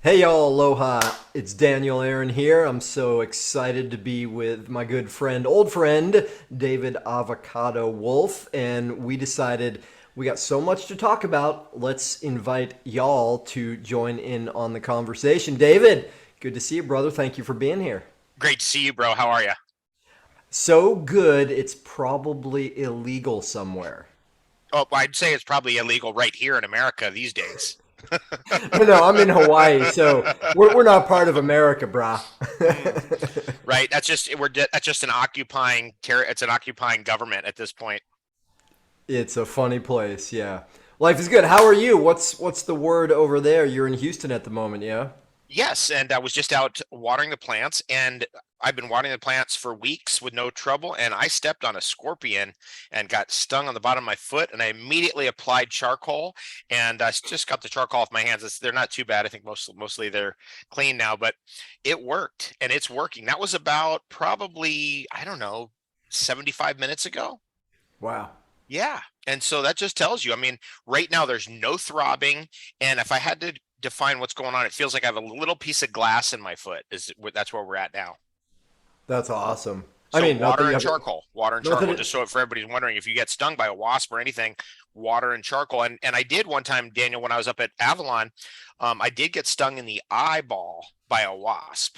Hey y'all, aloha. It's Daniel Aaron here. I'm so excited to be with my good friend, old friend, David Avocado Wolfe. And we decided we got so much to talk about. Let's invite y'all to join in on the conversation. David, good to see you, brother. Thank you for being here. Great to see you, bro. How are you? So good, it's probably illegal somewhere. Oh, I'd say it's probably illegal right here in America these days. No, I'm in Hawaii, so we're not part of America, brah. Mm, right. That's just an occupying it's an occupying government at this point. It's a funny place, yeah. Life is good. How are you? What's the word over there? You're in Houston at the moment, yeah? Yes, and I was just out watering the plants, and I've been watering the plants for weeks with no trouble, and I stepped on a scorpion and got stung on the bottom of my foot, and I immediately applied charcoal, and I just got the charcoal off my hands. They're not too bad. I think mostly they're clean now, but it worked, and it's working. That was about probably, I don't know, 75 minutes ago. Wow. Yeah. And so that just tells you, I mean, right now there's no throbbing. And if I had to define what's going on, it feels like I have a little piece of glass in my foot. That's where we're at now. That's awesome. I So mean, not that you have water and not that charcoal, it, just so for everybody's wondering, if you get stung by a wasp or anything, water and charcoal. And I did one time, Daniel, when I was up at Avalon, I did get stung in the eyeball by a wasp.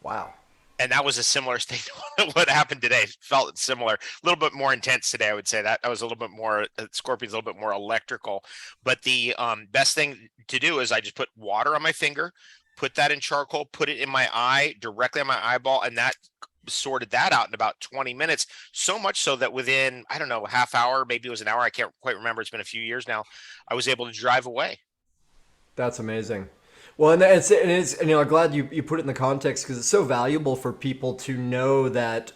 wow. And that was a similar thing to what happened today. Felt similar, a little bit more intense today. I would say that was a little bit more. Scorpion's a little bit more electrical, but the best thing to do is I just put water on my finger, put that in charcoal, put it in my eye, directly on my eyeball, and that sorted that out in about 20 minutes. So much so that within, I don't know, a half hour, maybe it was an hour, I can't quite remember. It's been a few years now. I was able to drive away. That's amazing. Well, and I'm glad you put it in the context because it's so valuable for people to know that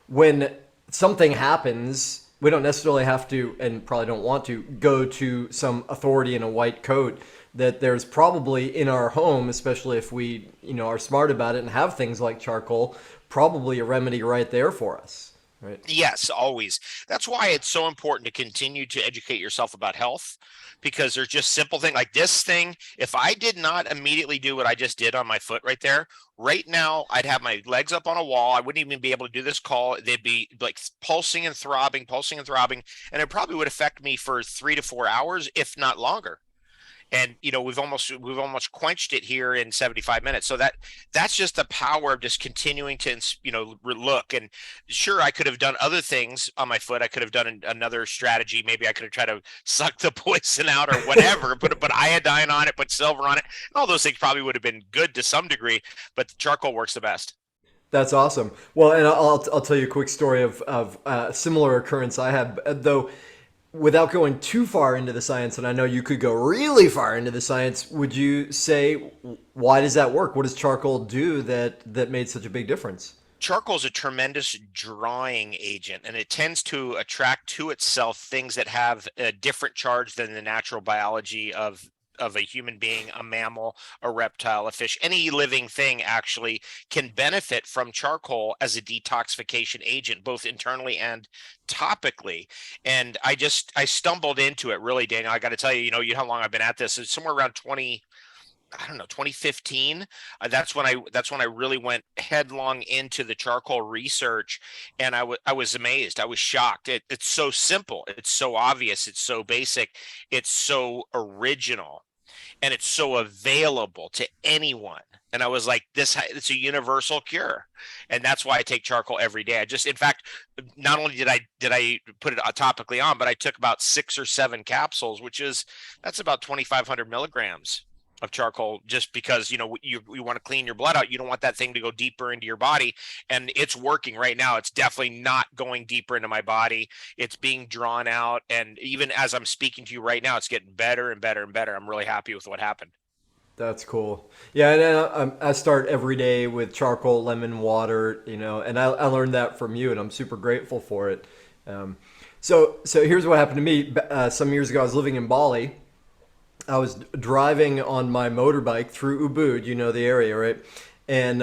when something happens, we don't necessarily have to, and probably don't want to, go to some authority in a white coat. That there's probably in our home, especially if we, are smart about it and have things like charcoal, probably a remedy right there for us, right? Yes, always. That's why it's so important to continue to educate yourself about health, because there's just simple thing like this thing. If I did not immediately do what I just did on my foot right there, right now I'd have my legs up on a wall. I wouldn't even be able to do this call. They'd be like pulsing and throbbing, and it probably would affect me for 3 to 4 hours, if not longer. And we've almost quenched it here in 75 minutes. So that's just the power of just continuing to look. And sure, I could have done other things on my foot. I could have done another strategy. Maybe I could have tried to suck the poison out or whatever. But iodine on it, put silver on it, and all those things probably would have been good to some degree, but the charcoal works the best. That's awesome. Well, and I'll tell you a quick story of a similar occurrence I had, though without going too far into the science, and I know you could go really far into the science, would you say why does that work? What does charcoal do that made such a big difference? Charcoal is a tremendous drawing agent, and it tends to attract to itself things that have a different charge than the natural biology of a human being, a mammal, a reptile, a fish. Any living thing actually can benefit from charcoal as a detoxification agent, both internally and topically. And I stumbled into it, really, Daniel. I got to tell you, you know how long I've been at this. It's somewhere around 20, I don't know, 2015. That's when I really went headlong into the charcoal research, and I was amazed. I was shocked. It's so simple. It's so obvious. It's so basic. It's so original, and it's so available to anyone. And I was like, it's a universal cure. And that's why I take charcoal every day. In fact, not only did I put it topically on, but I took about 6 or 7 capsules, that's about 2,500 milligrams of charcoal, just because you want to clean your blood out. You don't want that thing to go deeper into your body, and it's working right now. It's definitely not going deeper into my body. It's being drawn out, and even as I'm speaking to you right now, it's getting better and better and better. I'm really happy with what happened. That's cool. Yeah, and I start every day with charcoal, lemon water, and I learned that from you, and I'm super grateful for it. Um, so here's what happened to me. Some years ago, I was living in Bali. I was driving on my motorbike through Ubud, the area, right? And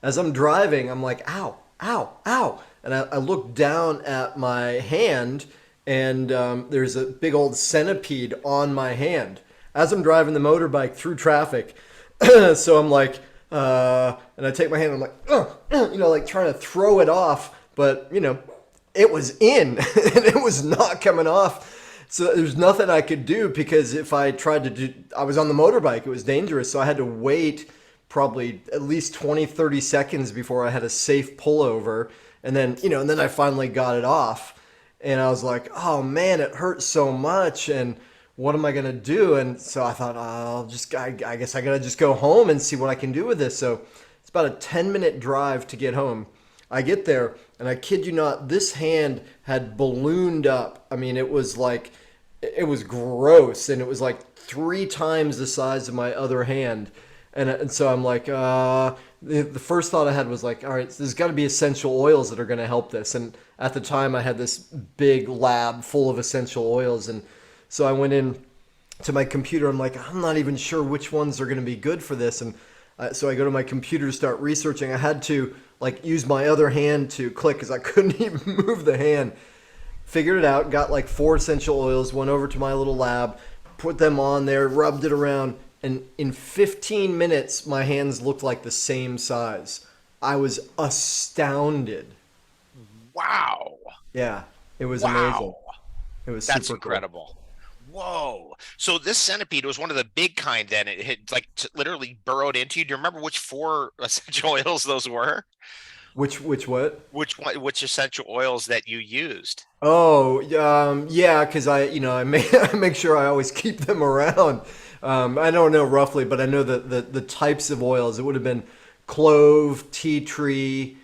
as I'm driving, I'm like, ow, ow, ow. And I look down at my hand, and there's a big old centipede on my hand. As I'm driving the motorbike through traffic, So I'm like, and I take my hand, I'm like, like trying to throw it off, but it was in and it was not coming off. So there's nothing I could do because if I tried to do, I was on the motorbike, it was dangerous. So I had to wait probably at least 20, 30 seconds before I had a safe pullover. And then I finally got it off. And I was like, oh man, it hurts so much. And what am I going to do? And so I thought, I guess I got to just go home and see what I can do with this. So it's about a 10-minute drive to get home. I get there, and I kid you not, this hand had ballooned up. I mean, it was like, it was gross, and it was like 3 times the size of my other hand. And so I'm like, the first thought I had was like, all right, there's got to be essential oils that are going to help this. And at the time, I had this big lab full of essential oils. And so I went in to my computer. I'm like, I'm not even sure which ones are going to be good for this. And so I go to my computer to start researching. I had to like use my other hand to click because I couldn't even move the hand. Figured it out, got like 4 essential oils, went over to my little lab, put them on there, rubbed it around, and in 15 minutes, my hands looked like the same size. I was astounded. Wow. Yeah, it was amazing. Wow. It was That's super cool. incredible. Whoa. So this centipede was one of the big kind then. It had like literally burrowed into you. Do you remember which four essential oils those were? Which what? Which essential oils that you used? Oh, yeah, because I make I make sure I always keep them around. I don't know roughly, but I know the types of oils. It would have been clove, tea tree,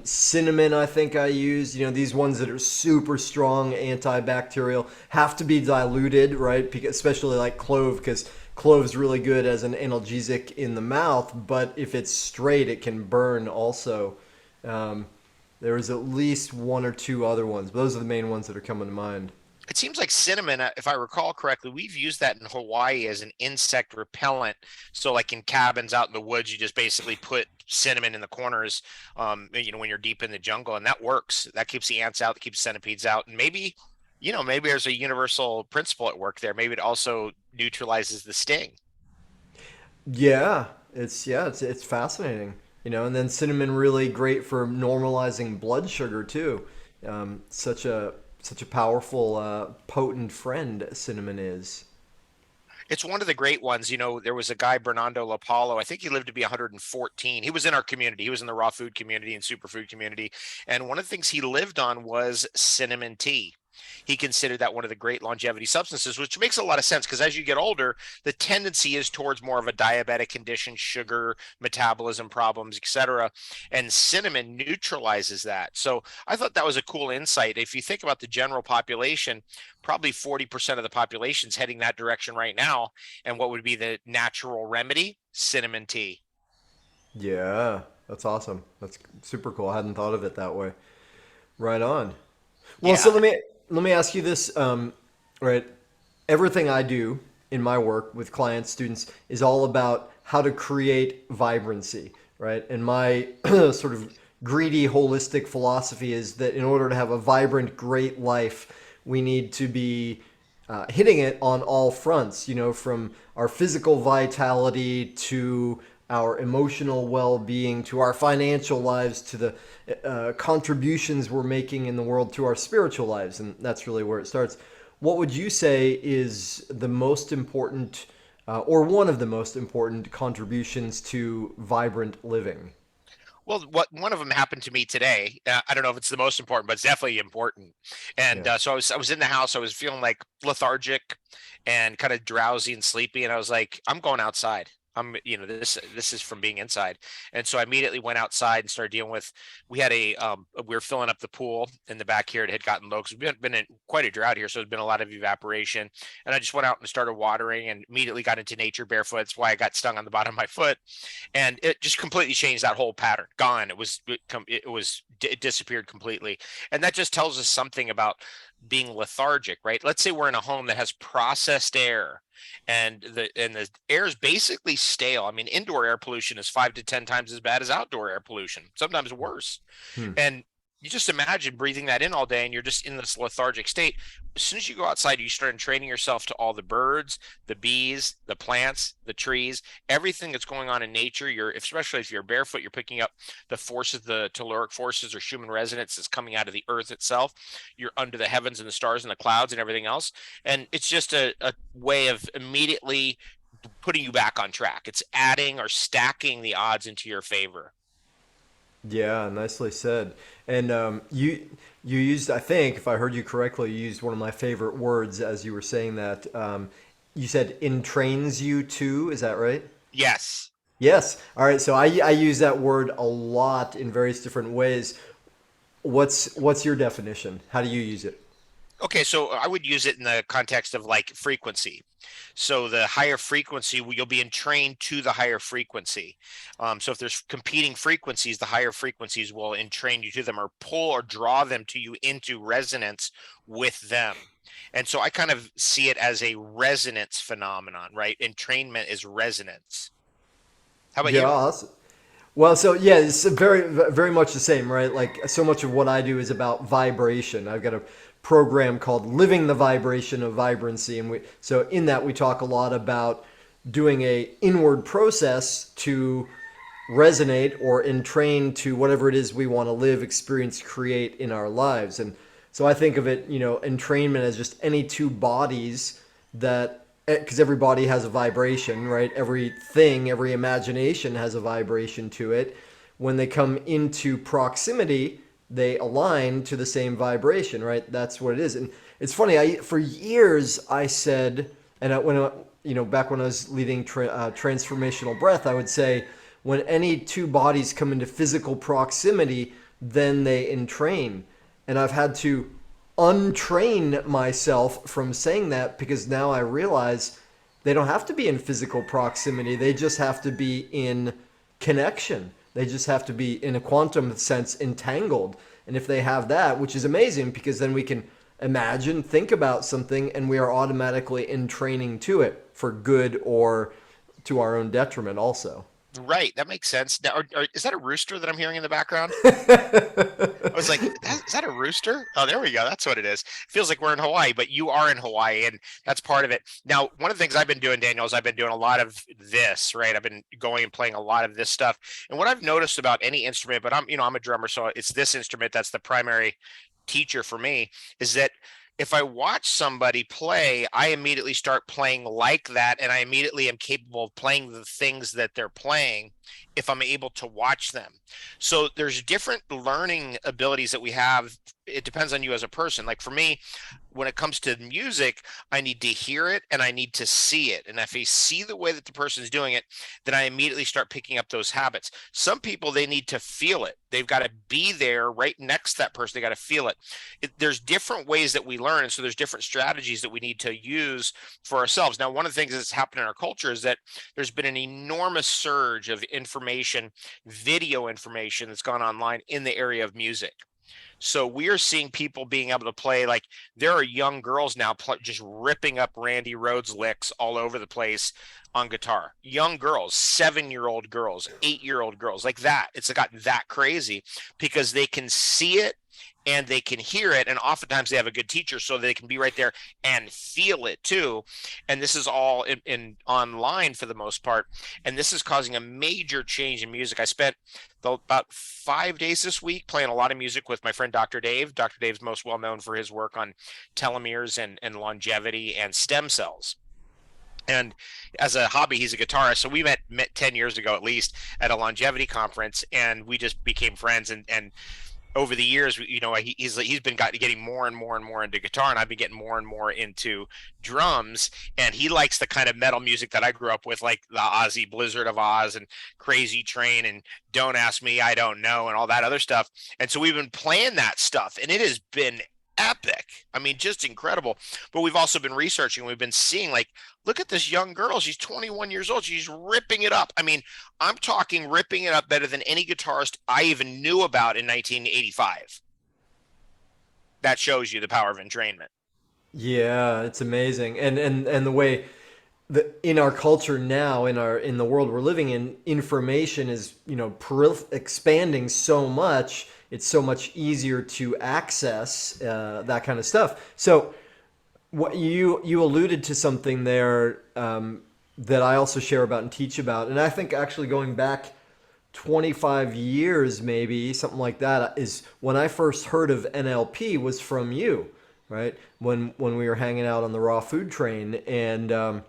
cinnamon. I think I used. These ones that are super strong, antibacterial, have to be diluted, right? Especially like clove, because clove's really good as an analgesic in the mouth. But if it's straight, it can burn also. Um, there was at least one or two other ones, but those are the main ones that are coming to mind. It seems like cinnamon, if I recall correctly, we've used that in Hawaii as an insect repellent. So, like in cabins out in the woods, you just basically put cinnamon in the corners, when you're deep in the jungle, and that works. That keeps the ants out, that keeps centipedes out, and maybe there's a universal principle at work there. Maybe it also neutralizes the sting. It's fascinating. And then cinnamon really great for normalizing blood sugar too. Such a powerful, potent friend cinnamon is. It's one of the great ones. There was a guy, Bernardo Lapallo. I think he lived to be 114. He was in our community. He was in the raw food community and superfood community. And one of the things he lived on was cinnamon tea. He considered that one of the great longevity substances, which makes a lot of sense because as you get older, the tendency is towards more of a diabetic condition, sugar, metabolism problems, etc. And cinnamon neutralizes that. So I thought that was a cool insight. If you think about the general population, probably 40% of the population is heading that direction right now. And what would be the natural remedy? Cinnamon tea. Yeah, that's awesome. That's super cool. I hadn't thought of it that way. Right on. Well, so Yeah. let me ask you this. Right, everything I do in my work with clients, students, is all about how to create vibrancy. Right, and my sort of greedy, holistic philosophy is that in order to have a vibrant, great life, we need to be hitting it on all fronts. From our physical vitality to our emotional well-being to our financial lives to the contributions we're making in the world to our spiritual lives, and that's really where it starts. What would you say is the most important or one of the most important contributions to vibrant living? Well, one of them happened to me today. I don't know if it's the most important, but it's definitely important. And Yeah. so I was in the house. I was feeling like lethargic and kind of drowsy and sleepy. And I was like, I'm going outside. This is from being inside. And so I immediately went outside and started dealing with. We were filling up the pool in the back here. It had gotten low because we've been in quite a drought here, so there's been a lot of evaporation. And I just went out and started watering and immediately got into nature barefoot. That's why I got stung on the bottom of my foot, and it just completely changed that whole pattern. Gone. It disappeared completely, and that just tells us something about being lethargic, right? Let's say we're in a home that has processed air, and the air is basically stale. I mean, indoor air pollution is 5 to 10 times as bad as outdoor air pollution, sometimes worse. Hmm. And You just imagine breathing that in all day and you're just in this lethargic state. As soon as you go outside, you start training yourself to all the birds, the bees, the plants, the trees, everything that's going on in nature. You're, especially if you're barefoot, you're picking up the forces, the telluric forces or Schumann resonance is coming out of the earth itself. You're under the heavens and the stars and the clouds and everything else. And it's just a way of immediately putting you back on track. It's adding or stacking the odds into your favor. Yeah, nicely said. And you used, I think, if I heard you correctly, you used one of my favorite words as you were saying that. You said entrains you to, is that right? Yes. Yes. All right. So I use that word a lot in various different ways. What's your definition? How do you use it? Okay, so I would use it in the context of like frequency. So the higher frequency, you'll be entrained to the higher frequency. So if there's competing frequencies, the higher frequencies will entrain you to them or pull or draw them to you into resonance with them. And so I kind of see it as a resonance phenomenon, right? Entrainment is resonance. How about Yeah. you? Awesome. Well, so yeah, it's very much the same, right? Like so much of what I do is about vibration. I've got a program called Living the Vibration of Vibrancy, and so in that we talk a lot about doing a inward process to resonate or entrain to whatever it is we want to live, experience, create in our lives. And so I think of it, entrainment as just any two bodies that, because every body has a vibration, right? Everything, every imagination has a vibration to it. When they come into proximity, they align to the same vibration, right? That's what it is. And it's funny, for years I said, and back when I was leading transformational breath, I would say, when any two bodies come into physical proximity, then they entrain. And I've had to untrain myself from saying that because now I realize they don't have to be in physical proximity. They just have to be in connection. They just have to be, in a quantum sense, entangled. And if they have that, which is amazing because then we can imagine, think about something, and we are automatically entraining to it for good or to our own detriment also. Right, that makes sense. Now, is that a rooster that I'm hearing in the background? I was like, is that a rooster? Oh, there we go. That's what it is. Feels like we're in Hawaii, but you are in Hawaii, and that's part of it. Now, one of the things I've been doing, Daniel, is I've been doing a lot of this, right? I've been going and playing a lot of this stuff. And what I've noticed about any instrument, but I'm a drummer, so it's this instrument that's the primary teacher for me, is that if I watch somebody play, I immediately start playing like that, and I immediately am capable of playing the things that they're playing if I'm able to watch them. So there's different learning abilities that we have. It depends on you as a person. Like for me, when it comes to music, I need to hear it and I need to see it. And if I see the way that the person's doing it, then I immediately start picking up those habits. Some people, they need to feel it. They've got to be there right next to that person. They got to feel it. There's different ways that we learn. And so there's different strategies that we need to use for ourselves. Now, one of the things that's happened in our culture is that there's been an enormous surge of information, video information that's gone online in the area of music. So we are seeing people being able to play, like there are young girls now just ripping up Randy Rhoads licks all over the place on guitar. Young girls, 7-year-old girls, 8-year-old girls, like that. It's got that crazy because they can see it and they can hear it, and oftentimes they have a good teacher so they can be right there and feel it too. And this is all in online for the most part, and this is causing a major change in music. I spent about 5 days this week playing a lot of music with my friend Dr. Dave. Dr. Dave's most well known for his work on telomeres and longevity and stem cells. And as a hobby, he's a guitarist. So we met 10 years ago at least at a longevity conference, and we just became friends. And over the years, he's been getting more and more and more into guitar, and I've been getting more and more into drums. And he likes the kind of metal music that I grew up with, like the Ozzy Blizzard of Oz and Crazy Train and Don't Ask Me, I Don't Know, and all that other stuff. And so we've been playing that stuff, and it has been epic. I mean, just incredible. But we've also been researching. We've been seeing, like, look at this young girl. She's 21 years old. She's ripping it up. I mean, I'm talking ripping it up better than any guitarist I even knew about in 1985. That shows you the power of entrainment. Yeah, it's amazing. And the way in our culture now, in the world we're living in, information is expanding so much. it's so much easier to access that kind of stuff. So what you alluded to something there that I also share about and teach about, and I think actually going back 25 years, maybe something like that, is when I first heard of NLP was from you, right? When we were hanging out on the raw food train, and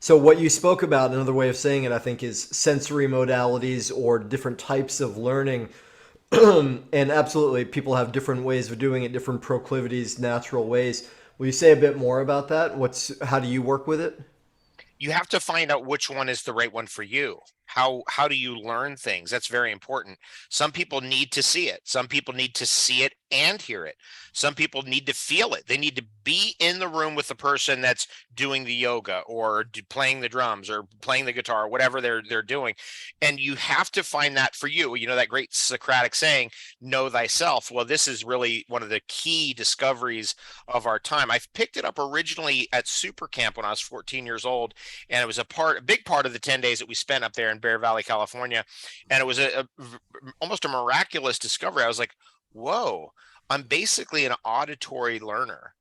so what you spoke about, another way of saying it, I think, is sensory modalities or different types of learning. And absolutely, people have different ways of doing it, different proclivities, natural ways. Will you say a bit more about that? How do you work with it? You have to find out which one is the right one for you. How do you learn things? That's very important. Some people need to see it. Some people need to see it and hear it. Some people need to feel it. They need to be in the room with the person that's doing the yoga or playing the drums or playing the guitar, whatever they're doing. And you have to find that for you. You know that great Socratic saying, know thyself. Well, this is really one of the key discoveries of our time. I picked it up originally at Super Camp when I was 14 years old, and it was a big part of the 10 days that we spent up there in Bear Valley, California. And it was almost a miraculous discovery. I was like, whoa, I'm basically an auditory learner.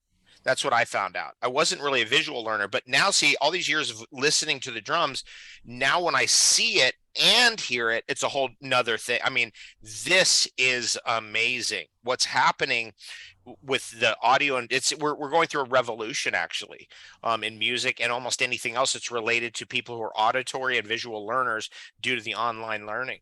That's what I found out. I wasn't really a visual learner, but now see all these years of listening to the drums. Now when I see it and hear it, it's a whole nother thing. I mean, this is amazing. What's happening with the audio, and we're going through a revolution actually in music and almost anything else that's related to people who are auditory and visual learners due to the online learning.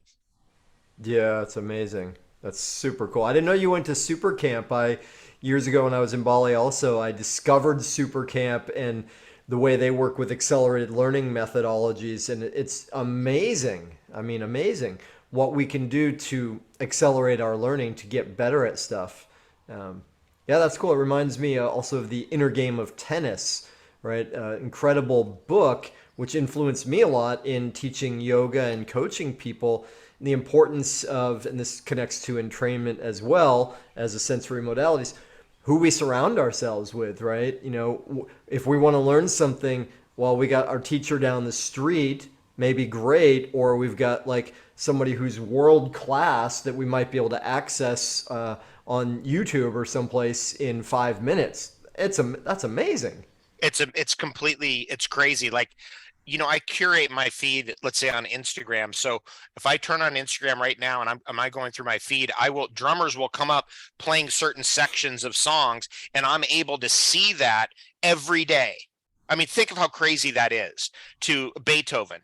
Yeah, it's amazing. That's super cool. I didn't know you went to Super Camp. I Years ago when I was in Bali also, I discovered Super Camp and the way they work with accelerated learning methodologies, and it's amazing. I mean, amazing what we can do to accelerate our learning to get better at stuff. Um, yeah, that's cool. It reminds me also of the Inner Game of Tennis, right? Incredible book which influenced me a lot in teaching yoga and coaching people. And the importance of, and this connects to entrainment as well as the sensory modalities, who we surround ourselves with, right? You know, if we want to learn something, well, we got our teacher down the street, maybe great, or we've got like somebody who's world class that we might be able to access on YouTube or someplace in 5 minutes. That's amazing. It's crazy. Like, you know, I curate my feed, let's say on Instagram. So if I turn on Instagram right now and am I going through my feed, drummers will come up playing certain sections of songs, and I'm able to see that every day. I mean, think of how crazy that is. To Beethoven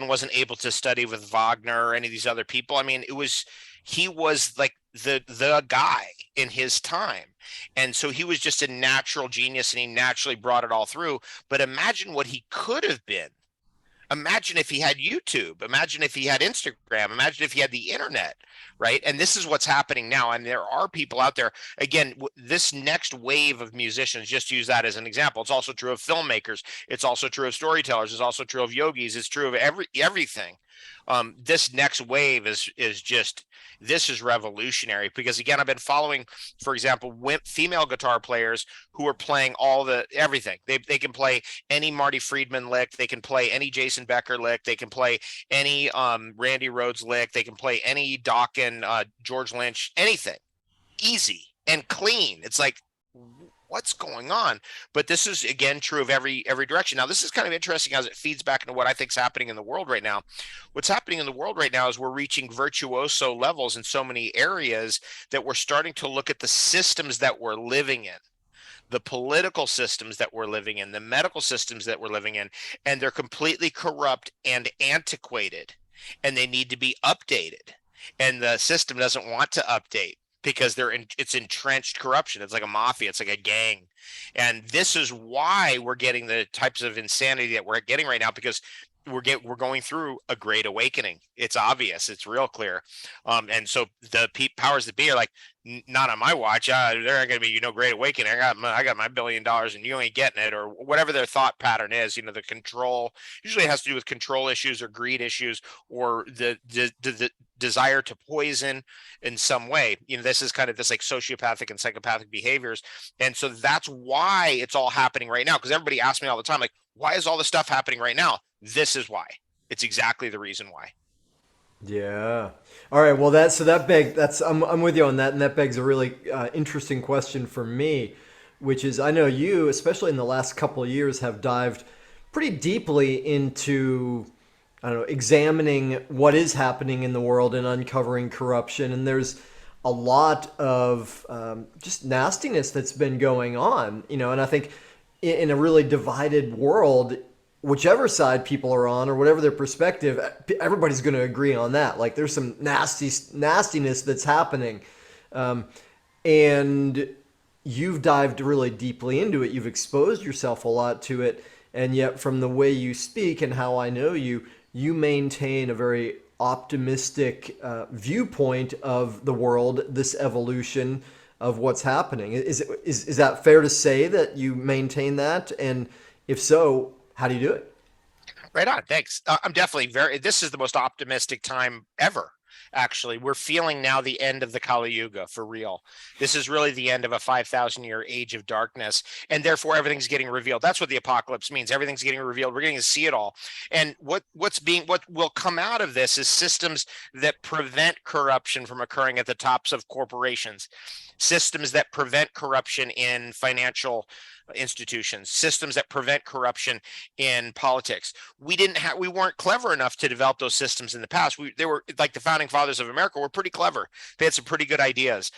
wasn't able to study with Wagner or any of these other people. I mean, he was like the guy in his time. And so he was just a natural genius and he naturally brought it all through. But imagine what he could have been. Imagine if he had YouTube. Imagine if he had Instagram. Imagine if he had the internet, right? And this is what's happening now. And there are people out there. Again, this next wave of musicians, just use that as an example. It's also true of filmmakers. It's also true of storytellers. It's also true of yogis. It's true of everything. This next wave is just, this is revolutionary because again, I've been following, for example, female guitar players who are playing everything. They can play any Marty Friedman lick. They can play any Jason Becker lick. They can play any Randy Rhoads lick. They can play any Dokken, George Lynch, anything. Easy and clean. It's like, what's going on? But this is again true of every direction. Now, this is kind of interesting as it feeds back into what I think is happening in the world right now. What's happening in the world right now is we're reaching virtuoso levels in so many areas that we're starting to look at the systems that we're living in, the political systems that we're living in, the medical systems that we're living in, and they're completely corrupt and antiquated, and they need to be updated. And the system doesn't want to update because it's entrenched corruption. It's like a mafia. It's like a gang. And this is why we're getting the types of insanity that we're getting right now, because we're going through a great awakening. It's obvious. It's real clear. And so the powers that be are like, not on my watch. There ain't gonna be great awakening. I got my $1 billion and you ain't getting it, or whatever their thought pattern is. The control usually has to do with control issues or greed issues or the desire to poison in some way. This is kind of this like sociopathic and psychopathic behaviors. And so that's why it's all happening right now. Because everybody asks me all the time, like, why is all this stuff happening right now? This is why. It's exactly the reason why. Yeah. All right. Well, I'm with you on that, and that begs a really interesting question for me, which is I know you, especially in the last couple of years, have dived pretty deeply into I don't know examining what is happening in the world and uncovering corruption, and there's a lot of just nastiness that's been going on, and I think in a really divided world, whichever side people are on or whatever their perspective, everybody's going to agree on that. Like there's some nastiness that's happening, um, and you've dived really deeply into it. You've exposed yourself a lot to it, and yet from the way you speak and how I know you, you maintain a very optimistic viewpoint of the world, this evolution of what's happening. Is that fair to say that you maintain that? And if so, how do you do it? Right on. Thanks. I'm definitely this is the most optimistic time ever. Actually, we're feeling now the end of the Kali Yuga for real. This is really the end of a 5,000-year age of darkness, and therefore everything's getting revealed. That's what the apocalypse means. Everything's getting revealed. We're getting to see it all. And what will come out of this is systems that prevent corruption from occurring at the tops of corporations, systems that prevent corruption in financial institutions, systems that prevent corruption in politics. We weren't clever enough to develop those systems in the past. They were like the founding fathers of America were pretty clever. They had some pretty good ideas.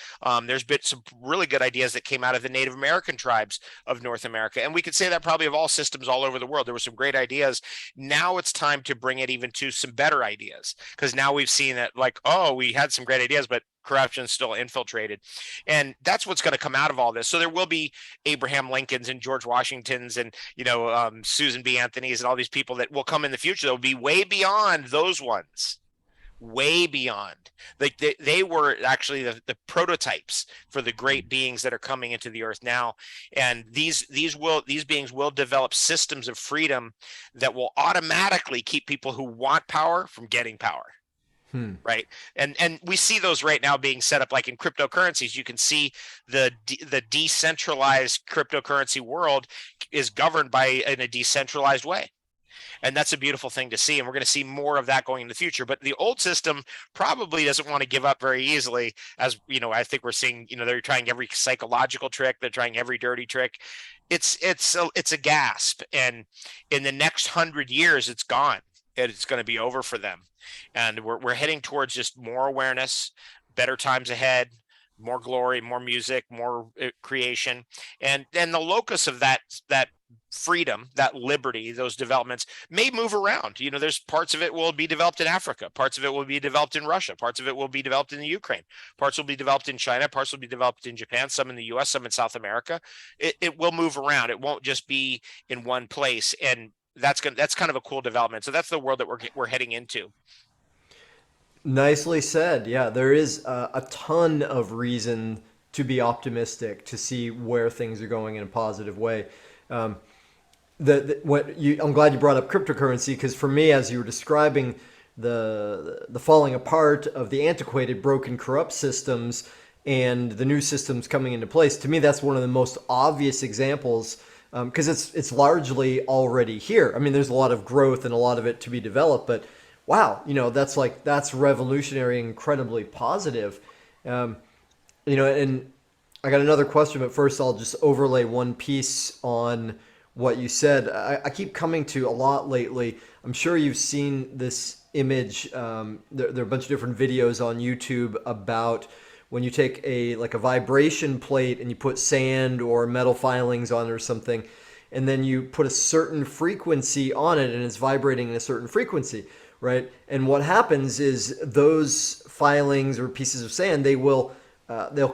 There's been some really good ideas that came out of the Native American tribes of North America, and we could say that probably of all systems all over the world. There were some great ideas. Now it's time to bring it even to some better ideas, because now we've seen that, like, oh, we had some great ideas, but corruption still infiltrated, and that's what's going to come out of all this. So there will be Abraham Lincolns and George Washingtons and Susan B. Anthony's and all these people that will come in the future that will be way beyond those ones, way beyond. Like they were actually the prototypes for the great beings that are coming into the earth now, and these beings will develop systems of freedom that will automatically keep people who want power from getting power. Hmm. Right. And we see those right now being set up, like in cryptocurrencies. You can see the decentralized cryptocurrency world is governed in a decentralized way. And that's a beautiful thing to see. And we're going to see more of that going in the future. But the old system probably doesn't want to give up very easily. As I think we're seeing, they're trying every psychological trick. They're trying every dirty trick. It's a gasp. And in the next 100 years, it's gone. It's going to be over for them. And we're heading towards just more awareness, better times ahead, more glory, more music, more creation. And the locus of that freedom, that liberty, those developments may move around. There's parts of it will be developed in Africa, parts of it will be developed in Russia, parts of it will be developed in the Ukraine, parts will be developed in China, parts will be developed in Japan, some in the US, some in South America. It will move around. It won't just be in one place. And that's kind of a cool development. So that's the world that we're heading into. Nicely said. Yeah, there is a ton of reason to be optimistic, to see where things are going in a positive way. Um, I'm glad you brought up cryptocurrency, because for me, as you were describing the falling apart of the antiquated, broken, corrupt systems and the new systems coming into place, to me that's one of the most obvious examples, because it's largely already here. I mean, there's a lot of growth and a lot of it to be developed, but wow, that's revolutionary, incredibly positive. Um, and I got another question, but first I'll just overlay one piece on what you said. I keep coming to a lot lately. I'm sure you've seen this image. There are a bunch of different videos on YouTube about when you take a vibration plate and you put sand or metal filings on it or something, and then you put a certain frequency on it and it's vibrating in a certain frequency, right? And what happens is those filings or pieces of sand, they'll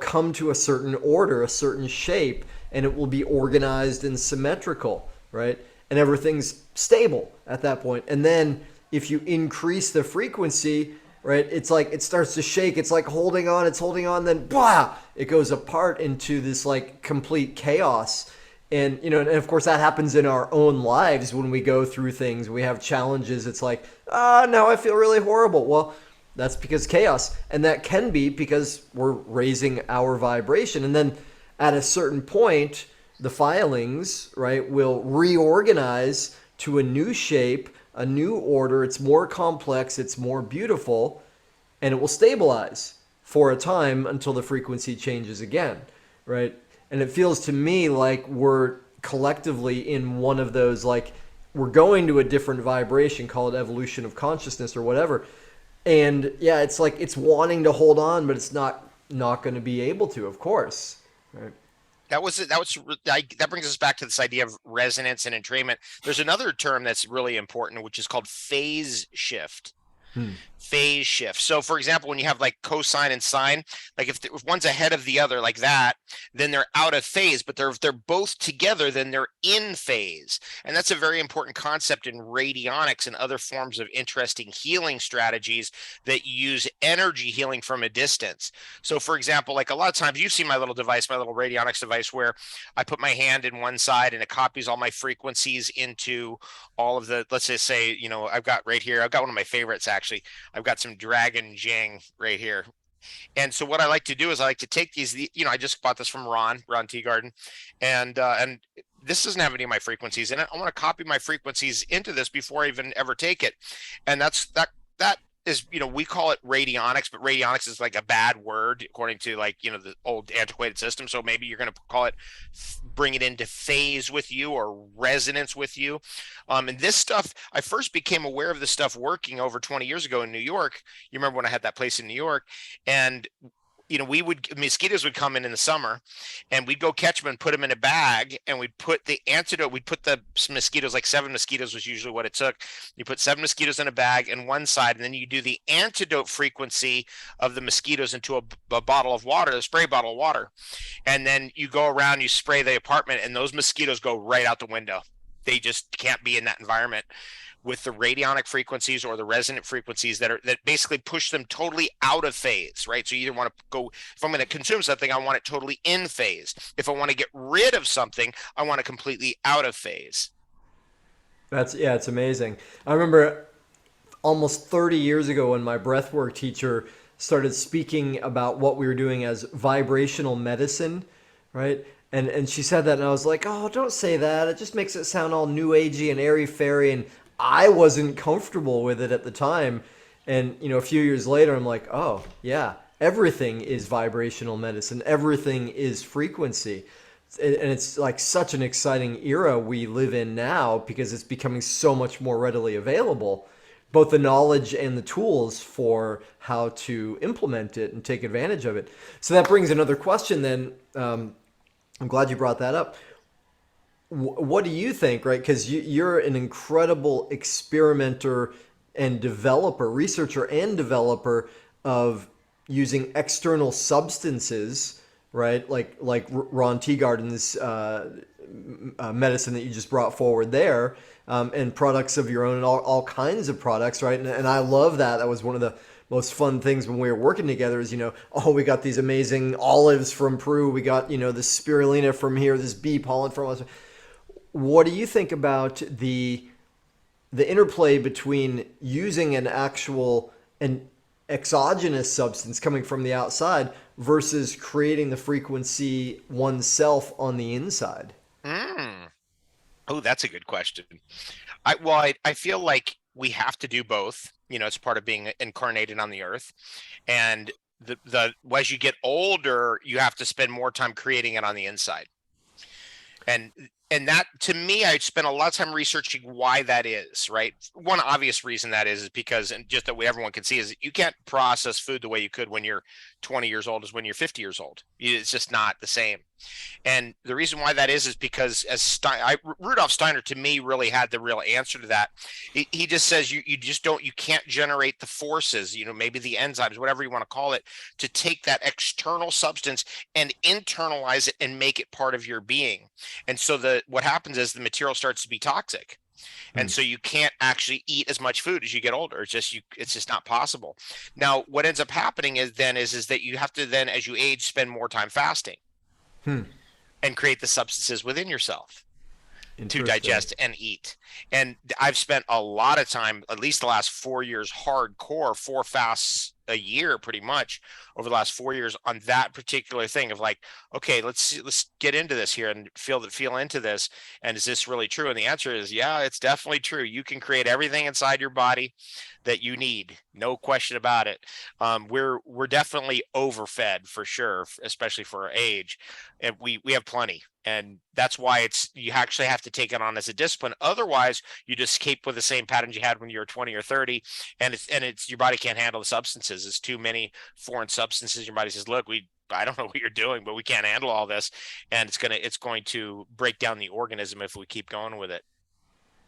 come to a certain order, a certain shape, and it will be organized and symmetrical, right? And everything's stable at that point. And then if you increase the frequency, right, it's like it starts to shake. It's like it's holding on, then blah, it goes apart into this like complete chaos. And and of course that happens in our own lives when we go through things. We have challenges. It's like, now I feel really horrible. Well, that's because chaos, and that can be because we're raising our vibration. And then at a certain point, the filings, right, will reorganize to a new shape, a new order. It's more complex, it's more beautiful, and it will stabilize for a time until the frequency changes again, right? And it feels to me like we're collectively in one of those, like, we're going to a different vibration, call it evolution of consciousness or whatever. And yeah, it's like it's wanting to hold on, but it's not going to be able to, of course. Right. That brings us back to this idea of resonance and entrainment. There's another term that's really important, which is called phase shift. Phase shift. So for example, when you have like cosine and sine, like if one's ahead of the other like that, then they're out of phase, but if they're both together, then they're in phase. And that's a very important concept in radionics and other forms of interesting healing strategies that use energy healing from a distance. So for example, like a lot of times you've seen my little device, my little radionics device, where I put my hand in one side and it copies all my frequencies into all of the, let's just say, I've got right here, I've got one of my favorites actually. I've got some Dragon Jing right here. And so what I like to do is I like to take these, I just bought this from Ron Teagarden, and this doesn't have any of my frequencies in it. I want to copy my frequencies into this before I even ever take it. And that is, we call it radionics, but radionics is like a bad word according to the old antiquated system. So maybe you're going to call it, bring it into phase with you or resonance with you. And this stuff, I first became aware of this stuff working over 20 years ago in New York. You remember when I had that place in New York, and mosquitoes would come in the summer, and we'd go catch them and put them in a bag, and we'd put the antidote, we'd put the mosquitoes, like 7 mosquitoes was usually what it took. You put 7 mosquitoes in a bag in one side, and then you do the antidote frequency of the mosquitoes into a bottle of water, a spray bottle of water. And then you go around, you spray the apartment, and those mosquitoes go right out the window. They just can't be in that environment. With the radionic frequencies or the resonant frequencies that basically push them totally out of phase, right? So you either want to go, if I'm going to consume something, I want it totally in phase. If I want to get rid of something, I want it completely out of phase. It's amazing. I remember almost 30 years ago when my breathwork teacher started speaking about what we were doing as vibrational medicine, right? And she said that, and I was like, oh, don't say that. It just makes it sound all new agey and airy fairy, and I wasn't comfortable with it at the time. And, a few years later, I'm like, oh, yeah, everything is vibrational medicine. Everything is frequency. And it's like such an exciting era we live in now because it's becoming so much more readily available, both the knowledge and the tools for how to implement it and take advantage of it. So that brings another question then. I'm glad you brought that up. What do you think, right? Because you're an incredible experimenter and developer, researcher and developer of using external substances, right? Like Ron Teagarden's medicine that you just brought forward there, and products of your own, and all kinds of products, right? And I love that. That was one of the most fun things when we were working together is, we got these amazing olives from Peru. We got, this spirulina from here, this bee pollen from us. What do you think about the interplay between using an exogenous substance coming from the outside versus creating the frequency oneself on the inside? Oh, that's a good question. I feel like we have to do both. It's part of being incarnated on the earth, and as you get older, you have to spend more time creating it on the inside. And that, to me, I spent a lot of time researching why that is, right? One obvious reason that is because, and just that everyone can see, is you can't process food the way you could when you're 20 years old as when you're 50 years old. It's just not the same. And the reason why that is because Rudolf Steiner, to me, really had the real answer to that. He just says you can't generate the forces, maybe the enzymes, whatever you want to call it, to take that external substance and internalize it and make it part of your being. And so what happens is the material starts to be toxic. And so you can't actually eat as much food as you get older. It's just not possible. Now, what ends up happening is that you have to then, as you age, spend more time fasting and create the substances within yourself to digest and eat. And I've spent a lot of time, at least the last 4 years, hardcore 4 fasts a year pretty much over the last 4 years on that particular thing of like, okay, let's get into this here and feel into this. And is this really true? And the answer is, yeah, it's definitely true. You can create everything inside your body that you need, no question about it. We're definitely overfed for sure, especially for our age, and we have plenty, and that's why you actually have to take it on as a discipline. Otherwise, you just keep with the same patterns you had when you were 20 or 30, and it's your body can't handle the substances. It's too many foreign substances. Your body says, look, I don't know what you're doing, but we can't handle all this, and it's going to break down the organism if we keep going with it.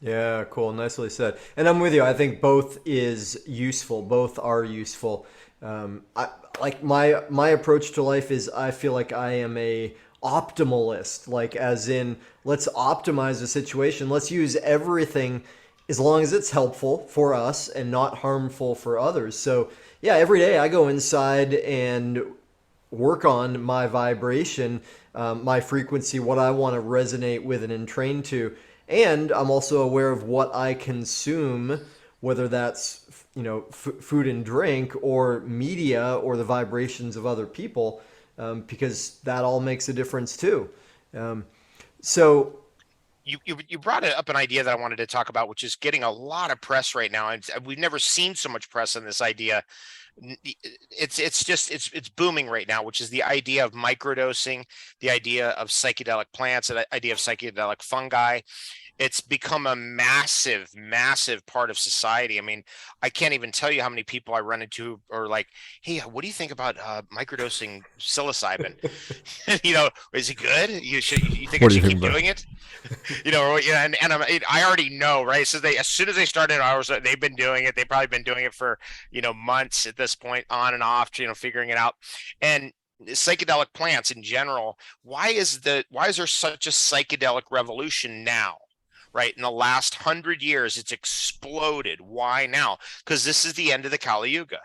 Yeah, cool. Nicely said. And I'm with you. I think both is useful. Both are useful. I like my approach to life is I feel like I am a optimalist, like as in let's optimize the situation. Let's use everything as long as it's helpful for us and not harmful for others. So, yeah, every day I go inside and work on my vibration, my frequency, what I want to resonate with and entrain to. And I'm also aware of what I consume, whether that's food and drink or media or the vibrations of other people, because that all makes a difference too. Um, so You brought up an idea that I wanted to talk about, which is getting a lot of press right now, and we've never seen so much press on this idea. It's booming right now, which is the idea of microdosing, the idea of psychedelic plants, the idea of psychedelic fungi. It's become a massive, massive part of society. I mean, I can't even tell you how many people I run into are like, "Hey, what do you think about microdosing psilocybin? Is it good? You think I What do you should think keep about doing it? And I already know, right? So as soon as they started, they've been doing it. They've probably been doing it for months at this point, on and off, figuring it out. And psychedelic plants in general, why is there such a psychedelic revolution now? Right, in the last 100 years, it's exploded. Why now? Because this is the end of the Kali Yuga.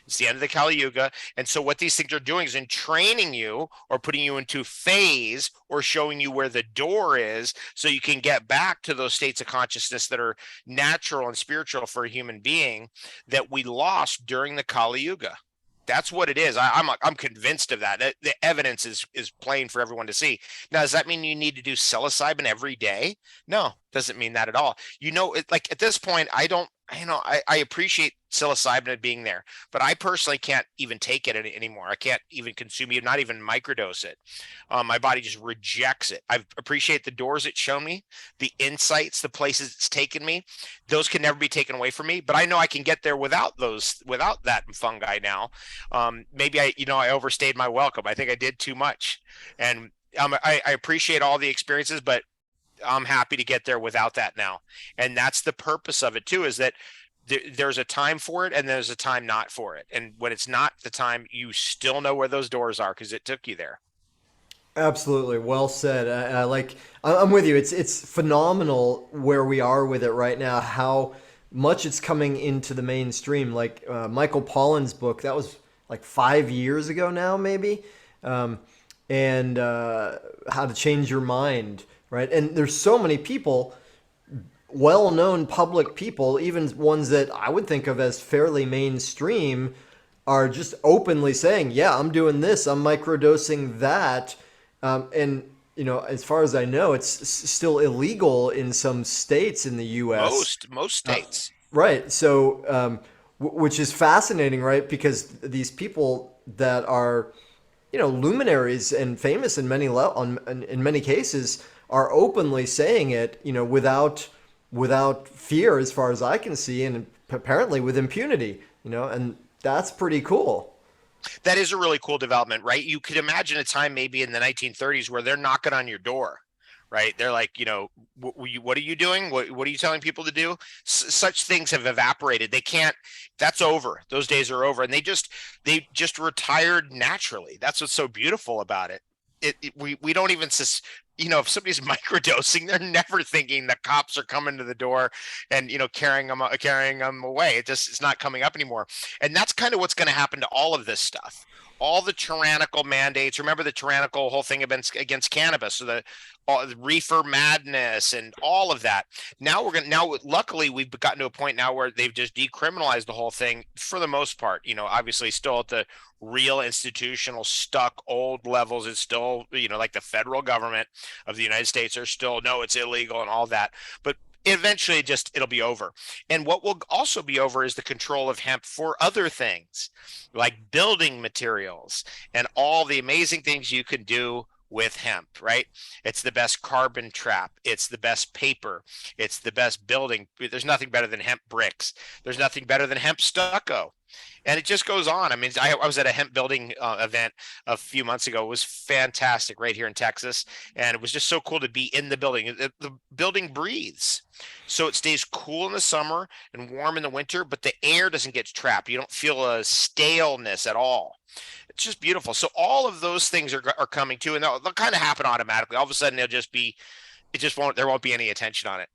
It's the end of the Kali Yuga. And so what these things are doing is entraining you or putting you into phase or showing you where the door is so you can get back to those states of consciousness that are natural and spiritual for a human being that we lost during the Kali Yuga. That's what it is. I'm convinced of that. The evidence is plain for everyone to see. Now, does that mean you need to do psilocybin every day? No, doesn't mean that at all. Like at this point, I don't. I appreciate psilocybin being there, but I personally can't even take it anymore. I can't even consume it, not even microdose it. My body just rejects it. I appreciate the doors it's shown me, the insights, the places it's taken me. Those can never be taken away from me, but I know I can get there without that fungi now. Maybe I overstayed my welcome. I think I did too much, and I appreciate all the experiences, but I'm happy to get there without that now. And that's the purpose of it too, is that there's a time for it and there's a time not for it. And when it's not the time, you still know where those doors are because it took you there. absolutely, well said. I'm with you. It's phenomenal where we are with it right now. How much it's coming into the mainstream. Like Michael Pollan's book, that was like 5 years ago now, maybe. And How to Change Your Mind, right? And there's so many people, well-known public people, even ones that I would think of as fairly mainstream, are just openly saying, "Yeah, I'm doing this. I'm microdosing that." And as far as I know, it's still illegal in some states in the U.S. Most states. Right. So, which is fascinating, right? Because these people that are, luminaries and famous in in many cases, are openly saying it, without fear, as far as I can see, and apparently with impunity, and that's pretty cool. That is a really cool development, right? You could imagine a time maybe in the 1930s where they're knocking on your door, right? They're like, what are you doing? What are you telling people to do? Such things have evaporated. They can't. That's over. Those days are over, and they just retired naturally. That's what's so beautiful about it. We don't even if somebody's microdosing, they're never thinking the cops are coming to the door and carrying them away. It's not coming up anymore. And that's kind of what's going to happen to all of this stuff. All the tyrannical mandates. Remember the tyrannical whole thing against cannabis, so the reefer madness and all of that. Now luckily we've gotten to a point now where they've just decriminalized the whole thing for the most part. Obviously still at the real institutional stuck old levels. It's still, like the federal government of the United States are still, no, it's illegal and all that. But eventually it'll be over. And what will also be over is the control of hemp for other things like building materials and all the amazing things you can do with hemp, right? It's the best carbon trap. It's the best paper. It's the best building. There's nothing better than hemp bricks. There's nothing better than hemp stucco. And it just goes on. I mean, I was at a hemp building event a few months ago. It was fantastic right here in Texas. And it was just so cool to be in the building. The building breathes. So it stays cool in the summer and warm in the winter, but the air doesn't get trapped. You don't feel a staleness at all. It's just beautiful. So all of those things are coming too, and they'll kind of happen automatically. All of a sudden, there won't be any attention on it.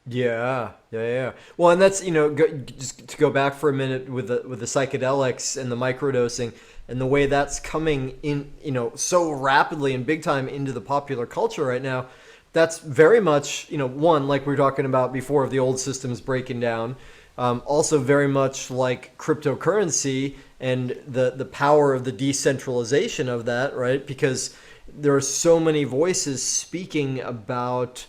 Yeah, yeah, yeah. Well, and that's just to go back for a minute with the psychedelics and the microdosing and the way that's coming in, so rapidly and big time into the popular culture right now. That's very much, one, like we were talking about before, of the old systems breaking down. Also very much like cryptocurrency and the power of the decentralization of that, right? Because there are so many voices speaking about